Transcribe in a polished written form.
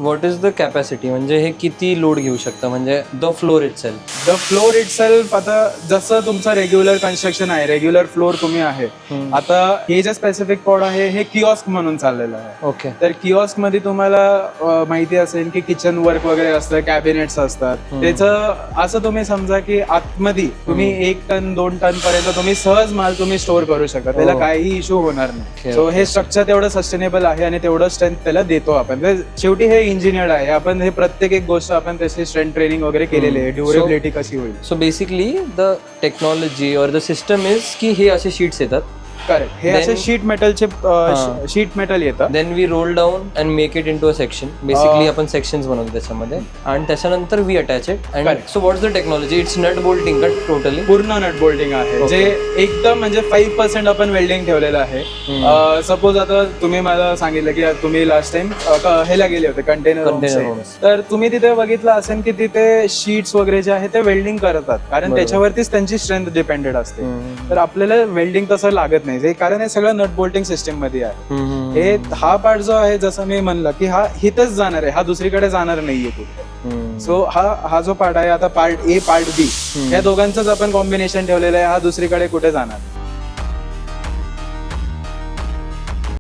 What is the capacity, म्हणजे हे किती लोड घेऊ शकतं, म्हणजे the floor itself? The floor itself, आता जसं तुमचं रेग्युलर कन्स्ट्रक्शन आहे, रेग्युलर फ्लोर तुम्ही आहे, आता हे जे स्पेसिफिक पॉड आहे हे किऑस्क म्हणून चाललेलं आहे. ओके. तर किऑस्क मध्ये तुम्हाला माहिती असेल की किचन वर्क वगैरे असतं, कॅबिनेट्स असतात. त्याचं असं तुम्ही समजा की आतमध्ये तुम्ही 1 टन 2 टन पर्यंत तुम्ही सहज माल तुम्ही स्टोअर करू शकता, त्याला काही इश्यू होणार नाही. सो हे स्ट्रक्चर तेवढं सस्टेनेबल आहे आणि तेवढं स्ट्रेंथ त्याला देतो आपण. शेवटी हे इंजिनियर्ड आहे, आपण हे प्रत्येक एक गोष्ट आपण त्याची स्ट्रेंथ ट्रेनिंग वगैरे केलेली आहे, ड्युरेबिलिटी कशी होईल. सो बेसिकली द टेक्नॉलॉजी और द सिस्टम इज की हे असे शीट्स येतात. करेक्ट. हे असे शीट मेटलचे शीट मेटल येतं. Then we roll down and make it into a section. Basically आपण सेक्शन्स बनवतो त्याच्यामध्ये आणि त्याच्यानंतर we attach it. And so what's the technology? It's nut bolting का टोटली? पूर्ण नट बोल्टिंग आहे, जे एकदम म्हणजे 5% आपण वेल्डिंग ठेवलेलं आहे. सपोज आता तुम्ही मला सांगितलं की तुम्ही लास्ट टाइम ह्याला गेले होते कंटेनर, तर तुम्ही तिथे बघितलं असेल की तिथे शीट्स वगैरे जे आहे ते वेल्डिंग करतात, कारण त्याच्यावरतीच त्यांची स्ट्रेंथ डिपेंडेड असते. तर आपल्याला वेल्डिंग तसं लागत नाही, कारण हे सगळं नट बोल्टिंग सिस्टम मध्ये आहे. हा पार्ट जो आहे, जसं मी म्हणलं की हा इथंच जाणार आहे, हा दुसरीकडे जाणार नाहीये कुठे. सो हा जो पार्ट आहे, आता पार्ट ए पार्ट बी या दोघांचंच आपण कॉम्बिनेशन ठेवलेलं आहे, हा दुसरीकडे कुठे जाणार.